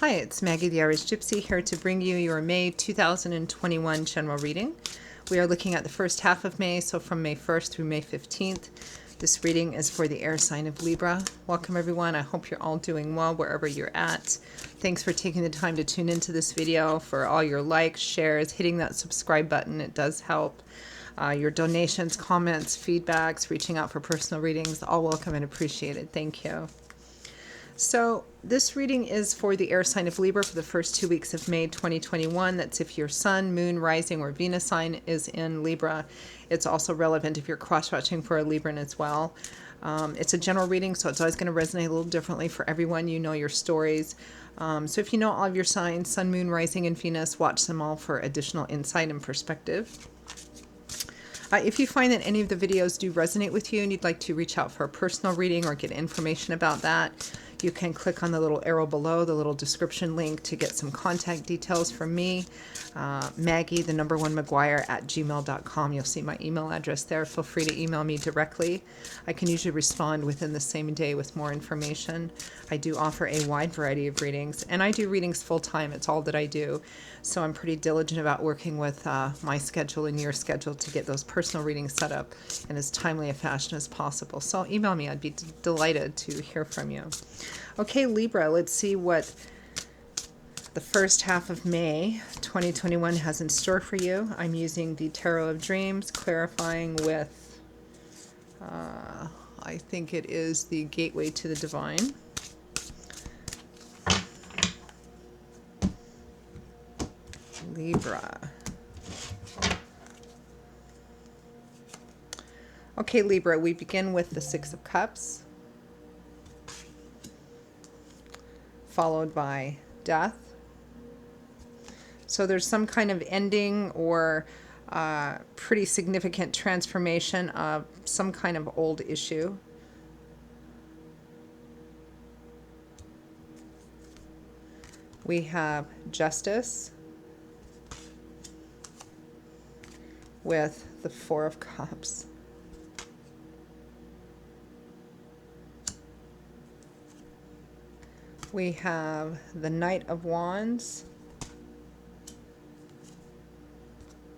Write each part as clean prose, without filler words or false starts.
Hi, it's Maggie the Irish Gypsy here to bring you your May 2021 general reading. We are looking at the first half of May, so from May 1st through May 15th. This reading is for the air sign of Libra. Welcome everyone. I hope you're all doing well wherever you're at. Thanks for taking the time to tune into this video, for all your likes, shares, hitting that subscribe button. It does help. Your donations, comments, feedbacks, reaching out for personal readings, all welcome and appreciated. Thank you. So this reading is for the air sign of Libra for the first 2 weeks of May 2021. That's if your sun, moon, rising, or Venus sign is in Libra. It's also relevant if you're cross-watching for a Libran as well. It's a general reading, so it's always going to resonate a little differently for everyone. You know your stories. So if you know all of your signs, sun, moon, rising, and Venus, watch them all for additional insight and perspective. If you find that any of the videos do resonate with you and you'd like to reach out for a personal reading or get information about that, you can click on the little arrow below, the little description link, to get some contact details from me, Maggie, the number 1 McGuire @gmail.com. You'll see my email address there. Feel free to email me directly. I can usually respond within the same day with more information. I do offer a wide variety of readings, and I do readings full time. It's all that I do. So I'm pretty diligent about working with my schedule and your schedule to get those personal readings set up in as timely a fashion as possible. So email me. I'd be delighted to hear from you. Okay, Libra, let's see what the first half of May 2021 has in store for you. I'm using the Tarot of Dreams, clarifying with, I think it is the Gateway to the Divine. Libra. Okay, Libra, we begin with the Six of Cups, followed by death. So there's some kind of ending or pretty significant transformation of some kind of old issue. We have Justice with the Four of Cups. We have the Knight of Wands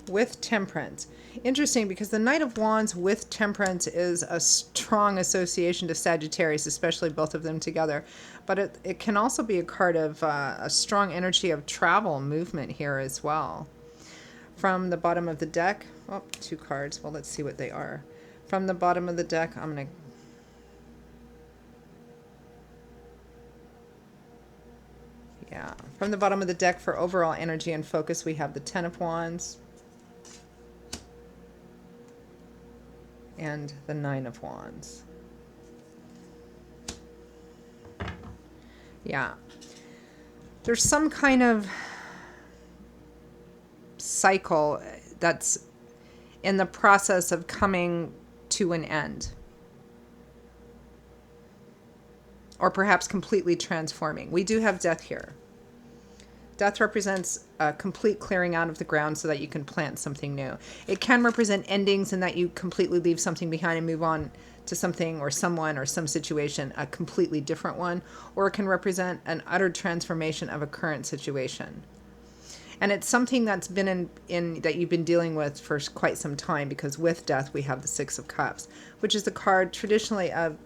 with Temperance. Interesting, because the Knight of Wands with Temperance is a strong association to Sagittarius, especially both of them together. But it can also be a card of a strong energy of travel, movement here as well. From the bottom of the deck, oh, 2 cards. Well, let's see what they are. From the bottom of the deck, I'm going to... Yeah, from the bottom of the deck for overall energy and focus, we have the Ten of Wands and the Nine of Wands. Yeah, there's some kind of cycle that's in the process of coming to an end, or perhaps completely transforming. We do have death here. Death represents a complete clearing out of the ground so that you can plant something new. It can represent endings in that you completely leave something behind and move on to something or someone or some situation, a completely different one, or it can represent an utter transformation of a current situation. And it's something that's been in that you've been dealing with for quite some time, because with death we have the Six of Cups, which is the card traditionally of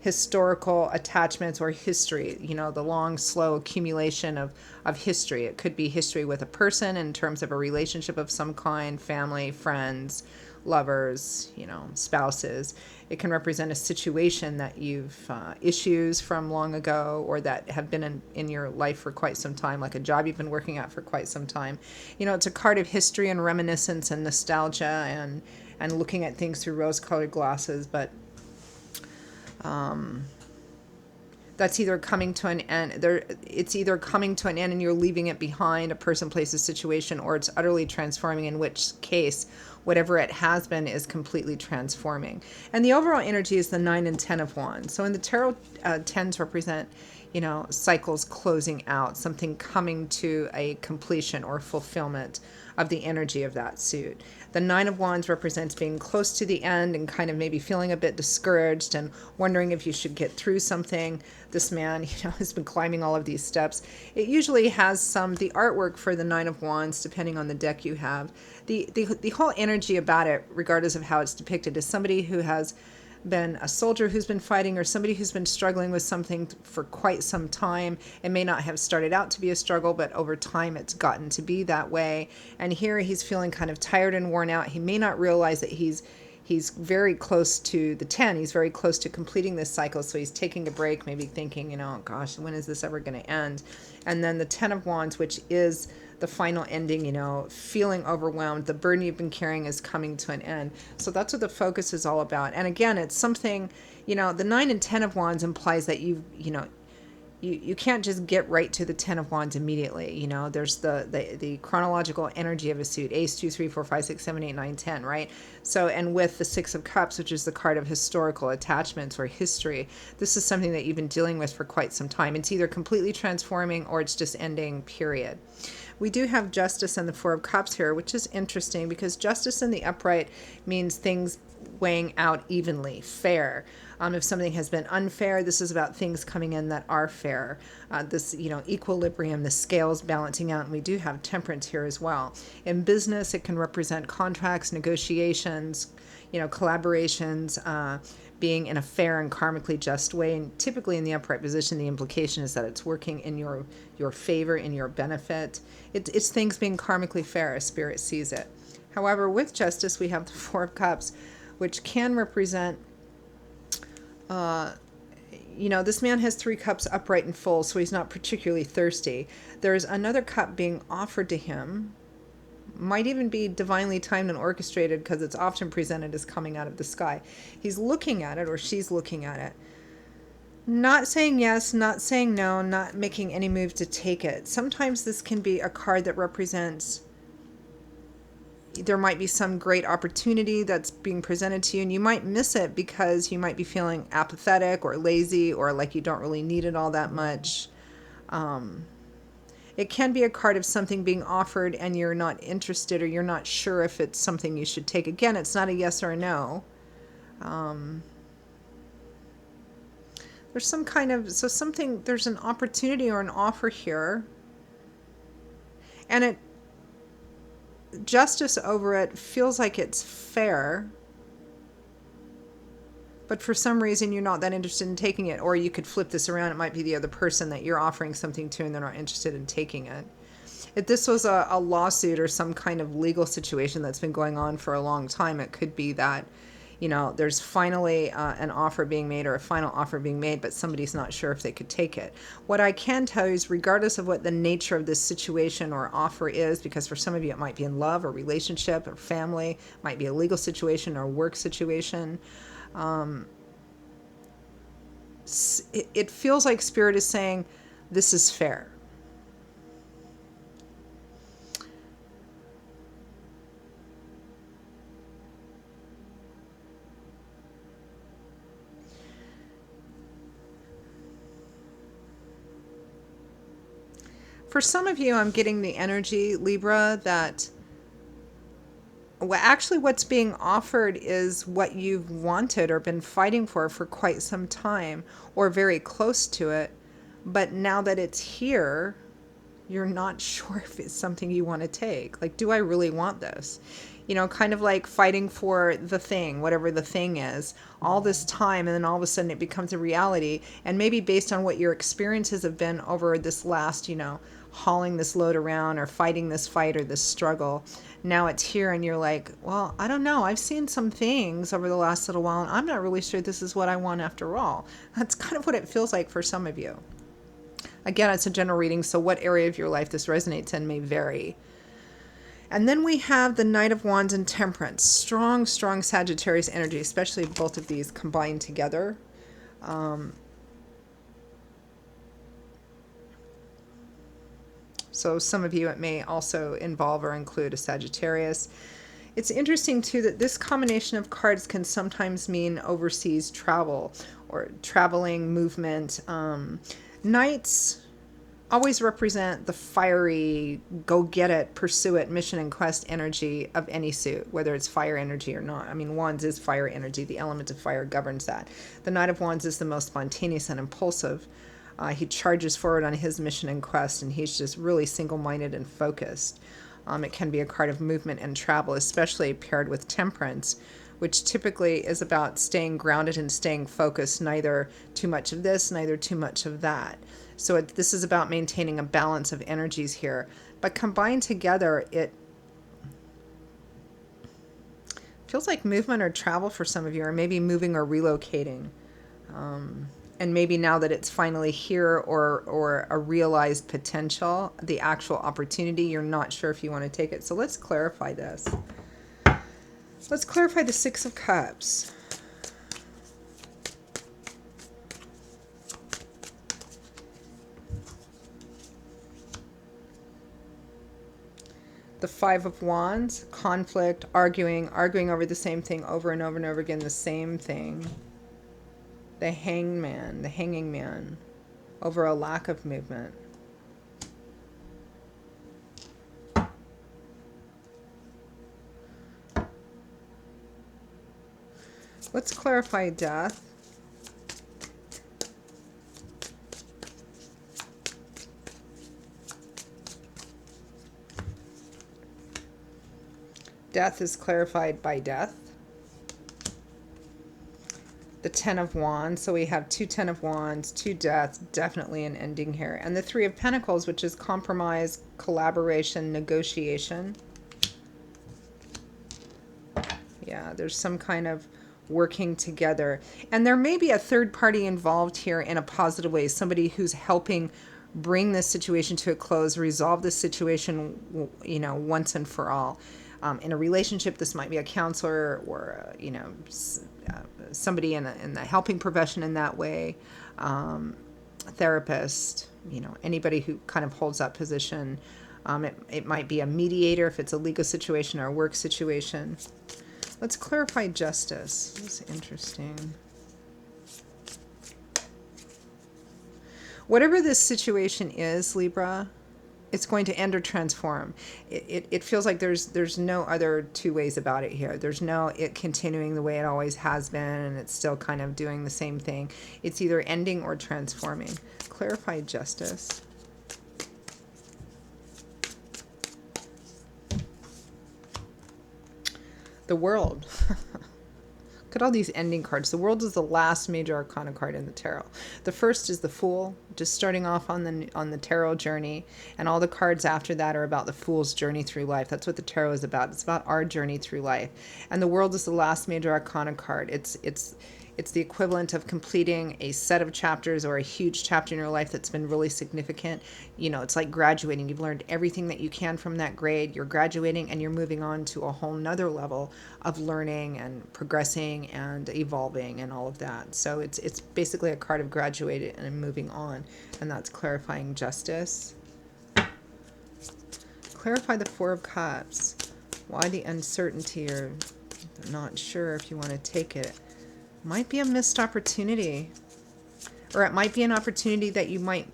historical attachments or history, you know, the long, slow accumulation of history. It could be history with a person in terms of a relationship of some kind, family, friends, lovers, you know, spouses. It can represent a situation that you've issues from long ago, or that have been in your life for quite some time, like a job you've been working at for quite some time. You know, it's a card of history and reminiscence and nostalgia and looking at things through rose-colored glasses, but that's either coming to an end. It's either coming to an end and you're leaving it behind, a person, place, a situation, or it's utterly transforming, in which case whatever it has been is completely transforming. And the overall energy is the 9 and 10 of Wands. So in the tarot, 10s represent, you know, cycles closing out, something coming to a completion or fulfillment of the energy of that suit. The Nine of Wands represents being close to the end and kind of maybe feeling a bit discouraged and wondering if you should get through something. this man, has been climbing all of these steps. It usually has the artwork for the Nine of Wands, depending on the deck you have. The whole energy about it, regardless of how it's depicted, is somebody who has been a soldier who's been fighting, or somebody who's been struggling with something for quite some time. It may not have started out to be a struggle, but over time it's gotten to be that way. And here he's feeling kind of tired and worn out. He may not realize that he's very close to the 10. He's very close to completing this cycle. So he's taking a break, maybe thinking, gosh, when is this ever going to end? And then the 10 of Wands, which is the final ending, feeling overwhelmed. The burden you've been carrying is coming to an end. So that's what the focus is all about. And again, it's something, the 9 and 10 of Wands implies that you can't just get right to the 10 of Wands immediately. There's the chronological energy of a suit, ace, 2, 3, 4, 5, 6, 7, 8, 9, 10, right? So, and with the 6 of Cups, which is the card of historical attachments or history, this is something that you've been dealing with for quite some time. It's either completely transforming or it's just ending, period. We do have Justice and the 4 of Cups here, which is interesting because Justice in the upright means things weighing out evenly, fair. If something has been unfair, this is about things coming in that are fair. This, equilibrium, the scales balancing out, and we do have Temperance here as well. In business, it can represent contracts, negotiations, collaborations, being in a fair and karmically just way. And typically in the upright position, the implication is that it's working in your favor, in your benefit. It's things being karmically fair as Spirit sees it. However, with Justice, we have the 4 of Cups, which can represent, this man has 3 cups upright and full, so he's not particularly thirsty. There's another cup being offered to him. Might even be divinely timed and orchestrated because it's often presented as coming out of the sky. He's looking at it, or she's looking at it. Not saying yes, not saying no, not making any move to take it. Sometimes this can be a card that represents there might be some great opportunity that's being presented to you, and you might miss it because you might be feeling apathetic or lazy or like you don't really need it all that much. It can be a card of something being offered and you're not interested, or you're not sure if it's something you should take. Again, it's not a yes or a no. There's some kind of, there's an opportunity or an offer here. And Justice over it feels like it's fair, but for some reason you're not that interested in taking it. Or you could flip this around. It might be the other person that you're offering something to and they're not interested in taking it. If this was a lawsuit or some kind of legal situation that's been going on for a long time, it could be that there's finally an offer being made, or a final offer being made, but somebody's not sure if they could take it. What I can tell you is, regardless of what the nature of this situation or offer is, because for some of you it might be in love or relationship or family, might be a legal situation or work situation, it feels like Spirit is saying this is fair. For some of you, I'm getting the energy, Libra, that what's being offered is what you've wanted or been fighting for quite some time, or very close to it. But now that it's here, you're not sure if it's something you want to take. Like, do I really want this? Kind of like fighting for the thing, whatever the thing is, all this time, and then all of a sudden it becomes a reality. And maybe based on what your experiences have been over this last, hauling this load around or fighting this fight or this struggle, now it's here and you're like, well, I don't know. I've seen some things over the last little while and I'm not really sure this is what I want after all. That's kind of what it feels like for some of you. Again, it's a general reading, so what area of your life this resonates in may vary. And then we have the Knight of Wands and Temperance. Strong, strong Sagittarius energy, especially both of these combined together. So some of you, it may also involve or include a Sagittarius. It's interesting, too, that this combination of cards can sometimes mean overseas travel or traveling, movement. Knights always represent the fiery, go get it, pursue it, mission and quest energy of any suit, whether it's fire energy or not. I mean, Wands is fire energy. The element of fire governs that. The Knight of Wands is the most spontaneous and impulsive. He charges forward on his mission and quest, and he's just really single-minded and focused. It can be a card of movement and travel, especially paired with Temperance, which typically is about staying grounded and staying focused, neither too much of this, neither too much of that. So this is about maintaining a balance of energies here. But combined together, it feels like movement or travel for some of you, or maybe moving or relocating. And maybe now that it's finally here, or a realized potential, the actual opportunity, you're not sure if you want to take it. So let's clarify this. Let's clarify the Six of Cups. The Five of Wands, conflict, arguing over the same thing over and over and over again, the same thing. The Hanging Man, over a lack of movement. Let's clarify death. Death is clarified by death. The Ten of Wands, so we have two Ten of Wands, two deaths, definitely an ending here. And the Three of Pentacles, which is compromise, collaboration, negotiation. Yeah, there's some kind of working together. And there may be a third party involved here in a positive way, somebody who's helping bring this situation to a close, resolve this situation, you know, once and for all. In a relationship, this might be a counselor or, you know, somebody in the helping profession in that way, a therapist, you know, anybody who kind of holds that position. It might be a mediator if it's a legal situation or a work situation. Let's clarify justice. This is interesting. Whatever this situation is, Libra, it's going to end or transform. It feels like there's no other two ways about it here. There's no it continuing the way it always has been and it's still kind of doing the same thing. It's either ending or transforming. Clarify justice. The World. Look at all these ending cards. The World is the last major arcana card in the tarot. The first is the Fool, just starting off on the tarot journey, and all the cards after that are about the Fool's journey through life. That's what the tarot is about. It's about our journey through life. And the World is the last major arcana card. It's the equivalent of completing a set of chapters or a huge chapter in your life that's been really significant. You know, it's like graduating. You've learned everything that you can from that grade. You're graduating and you're moving on to a whole nother level of learning and progressing and evolving and all of that. So it's basically a card of graduating and moving on. And that's clarifying justice. Clarify the Four of Cups. Why the uncertainty, or not sure if you want to take it. Might be a missed opportunity, or it might be an opportunity that you might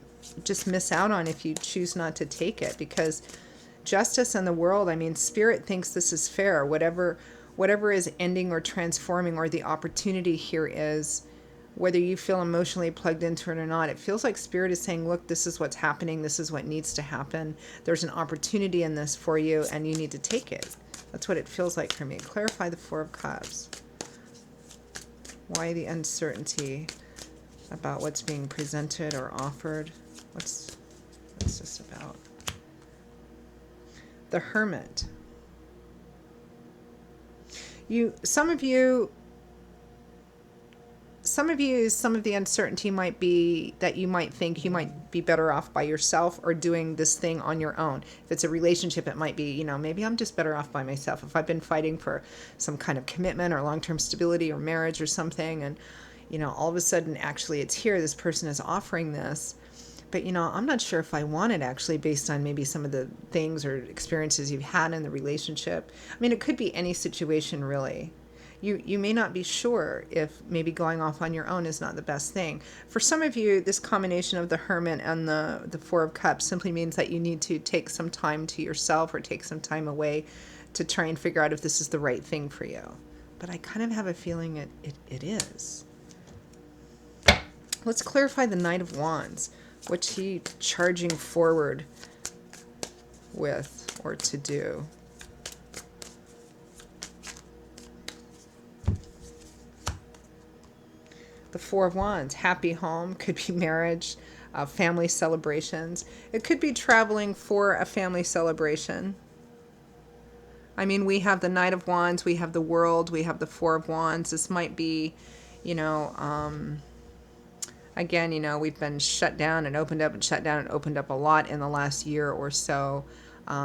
just miss out on if you choose not to take it, because justice and the World, I mean, Spirit thinks this is fair. Whatever is ending or transforming, or the opportunity here is, whether you feel emotionally plugged into it or not, it feels like Spirit is saying, look, this is what's happening. This is what needs to happen. There's an opportunity in this for you and you need to take it. That's what it feels like for me. Clarify the Four of Cups. Why the uncertainty about what's being presented or offered? What's this about? The Hermit. Some of the uncertainty might be that you might think you might be better off by yourself or doing this thing on your own. If it's a relationship, it might be, you know, maybe I'm just better off by myself. If I've been fighting for some kind of commitment or long-term stability or marriage or something, and, you know, all of a sudden, actually it's here, this person is offering this, but, you know, I'm not sure if I want it actually based on maybe some of the things or experiences you've had in the relationship. I mean, it could be any situation really. you may not be sure if maybe going off on your own is not the best thing. For some of you, this combination of the Hermit and the Four of Cups simply means that you need to take some time to yourself or take some time away to try and figure out if this is the right thing for you. But I kind of have a feeling it is. Let's clarify the Knight of Wands. What's he charging forward with or to do? The Four of Wands, happy home, could be marriage, family celebrations. It could be traveling for a family celebration. I mean, we have the Knight of Wands, we have the World, we have the Four of Wands. This might be, again, we've been shut down and opened up and shut down and opened up a lot in the last year or so.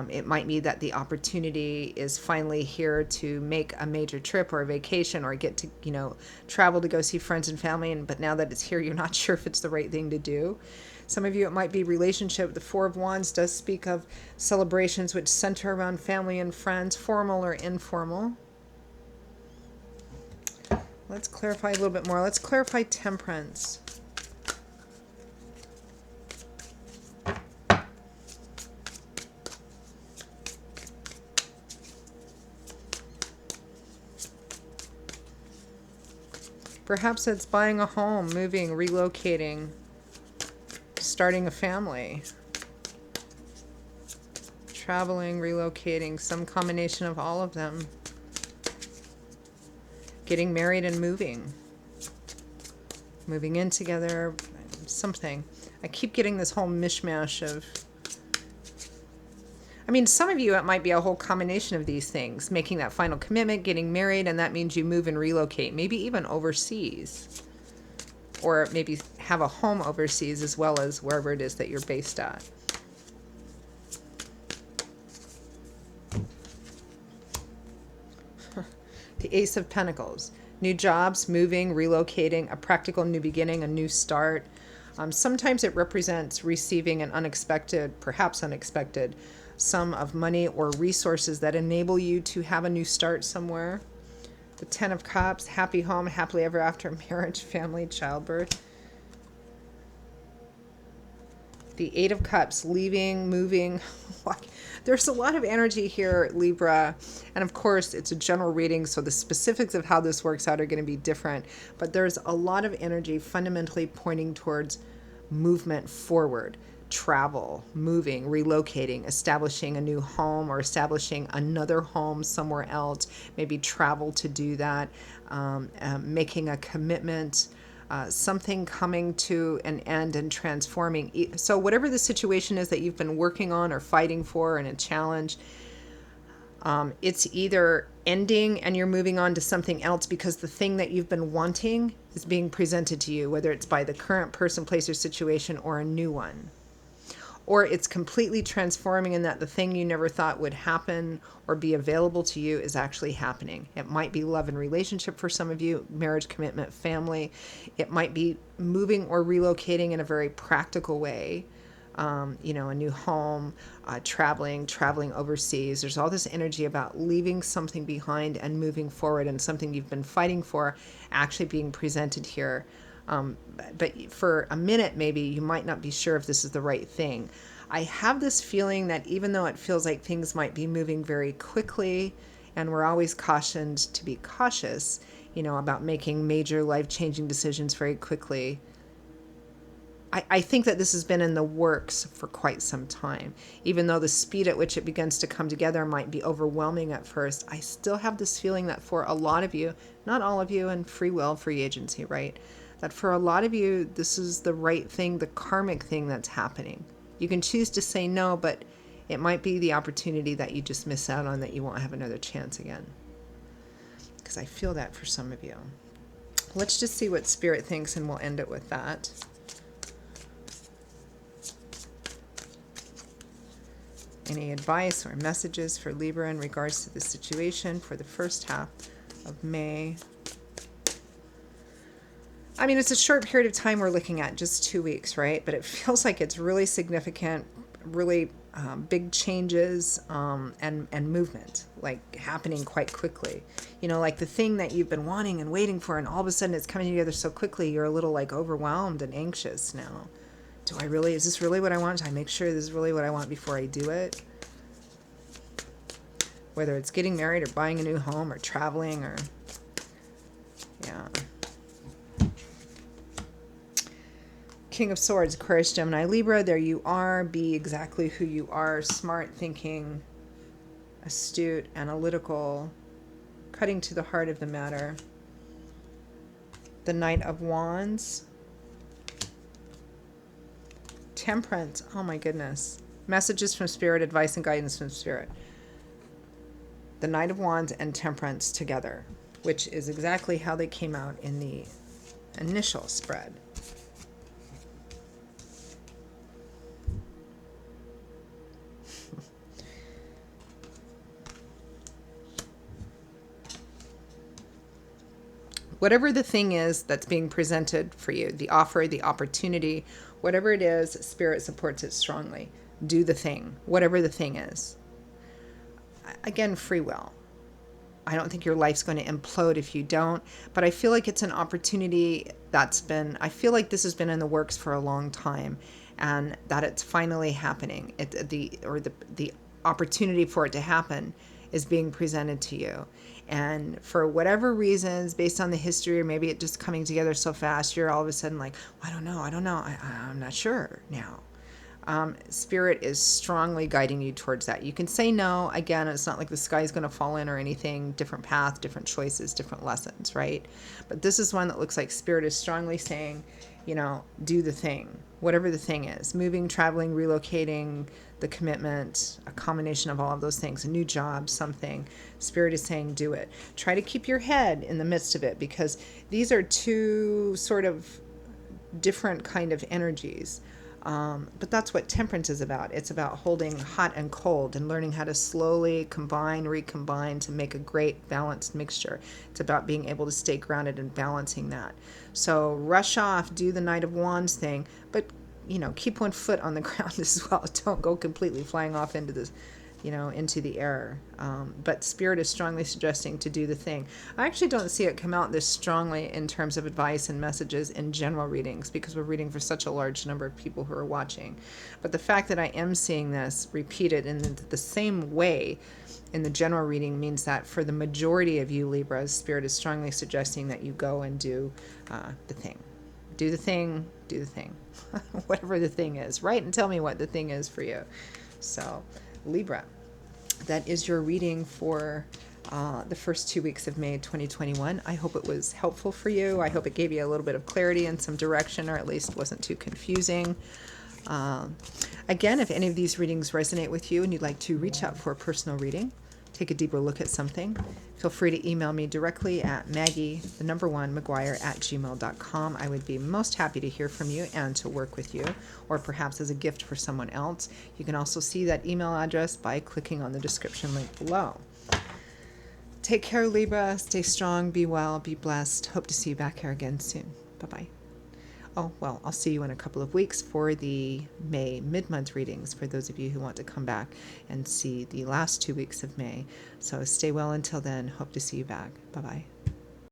It might be that the opportunity is finally here to make a major trip or a vacation or get to, travel to go see friends and family. But now that it's here, you're not sure if it's the right thing to do. Some of you, it might be relationship. The Four of Wands does speak of celebrations which center around family and friends, formal or informal. Let's clarify a little bit more. Let's clarify Temperance. Perhaps it's buying a home, moving, relocating, starting a family, traveling, relocating, some combination of all of them. Getting married and moving in together, something. I keep getting this whole mishmash of, some of you, it might be a whole combination of these things. Making that final commitment, getting married, and that means you move and relocate, maybe even overseas. Or maybe have a home overseas as well as wherever it is that you're based at. The Ace of Pentacles. New jobs, moving, relocating, a practical new beginning, a new start. Sometimes it represents receiving an unexpected, perhaps unexpected, sum of money or resources that enable you to have a new start somewhere. The Ten of Cups, happy home, happily ever after, marriage, family, childbirth. The Eight of Cups, leaving, moving. There's a lot of energy here, Libra. And of course, it's a general reading, so the specifics of how this works out are going to be different. But there's a lot of energy fundamentally pointing towards movement forward. Travel, moving, relocating, establishing a new home or establishing another home somewhere else, maybe travel to do that, making a commitment, something coming to an end and transforming. So whatever the situation is that you've been working on or fighting for and a challenge, it's either ending and you're moving on to something else because the thing that you've been wanting is being presented to you, whether it's by the current person, place, or situation or a new one. Or it's completely transforming in that the thing you never thought would happen or be available to you is actually happening. It might be love and relationship for some of you, marriage, commitment, family. It might be moving or relocating in a very practical way. A new home, traveling overseas. There's all this energy about leaving something behind and moving forward, and something you've been fighting for actually being presented here. But for a minute, maybe you might not be sure if this is the right thing. I have this feeling that even though it feels like things might be moving very quickly, and we're always cautioned to be cautious, about making major life-changing decisions very quickly, I think that this has been in the works for quite some time. Even though the speed at which it begins to come together might be overwhelming at first, I still have this feeling that for a lot of you, not all of you, and free will, free agency, right? That for a lot of you, this is the right thing, the karmic thing that's happening. You can choose to say no, but it might be the opportunity that you just miss out on, that you won't have another chance again. Because I feel that for some of you. Let's just see what Spirit thinks, and we'll end it with that. Any advice or messages for Libra in regards to the situation for the first half of May? It's a short period of time we're looking at, just 2 weeks, right? But it feels like it's really significant, really big changes and movement. like happening quite quickly. Like the thing that you've been wanting and waiting for, and all of a sudden it's coming together so quickly, you're a little like overwhelmed and anxious now. Is this really what I want? I make sure this is really what I want before I do it? Whether it's getting married or buying a new home or traveling or, yeah. King of Swords, Aquarius, Gemini, Libra, there you are. Be exactly who you are. Smart thinking, astute, analytical, cutting to the heart of the matter. The Knight of Wands. Temperance, oh my goodness. Messages from Spirit, advice and guidance from Spirit. The Knight of Wands and Temperance together, which is exactly how they came out in the initial spread. Whatever the thing is that's being presented for you, the offer, the opportunity, whatever it is, Spirit supports it strongly. Do the thing, whatever the thing is. Again, free will. I don't think your life's going to implode if you don't, but I feel like it's an opportunity I feel like this has been in the works for a long time, and that it's finally happening. The opportunity for it to happen is being presented to you. And for whatever reasons, based on the history, or maybe it just coming together so fast, you're all of a sudden like, I don't know, I'm not sure now. Spirit is strongly guiding you towards that. You can say no. Again, it's not like the sky's going to fall in or anything. Different path, different choices, different lessons, right? But this is one that looks like Spirit is strongly saying, do the thing, whatever the thing is. Moving, traveling, relocating, the commitment, a combination of all of those things, a new job, something. Spirit is saying do it. Try to keep your head in the midst of it, because these are two sort of different kind of energies. But that's what temperance is about. It's about holding hot and cold and learning how to slowly combine, recombine to make a great balanced mixture. It's about being able to stay grounded and balancing that. So rush off, do the Knight of Wands thing, but keep one foot on the ground as well. Don't go completely flying off into this, into the air. But Spirit is strongly suggesting to do the thing. I actually don't see it come out this strongly in terms of advice and messages in general readings, because we're reading for such a large number of people who are watching. But the fact that I am seeing this repeated in the same way in the general reading means that for the majority of you Libras, Spirit is strongly suggesting that you go and do the thing. Do the thing, do the thing. Whatever the thing is, write and tell me what the thing is for you. So Libra, that is your reading for the first 2 weeks of May 2021. I hope it was helpful for you. I hope it gave you a little bit of clarity and some direction, or at least wasn't too confusing. Again, if any of these readings resonate with you and you'd like to reach out for a personal reading, take a deeper look at something, feel free to email me directly at Maggie@gmail.com. I would be most happy to hear from you and to work with you, or perhaps as a gift for someone else. You can also see that email address by clicking on the description link below. Take care, Libra. Stay strong, be well, be blessed. Hope to see you back here again soon. Bye-bye. Oh, well, I'll see you in a couple of weeks for the May mid-month readings, for those of you who want to come back and see the last 2 weeks of May. So stay well until then. Hope to see you back. Bye-bye.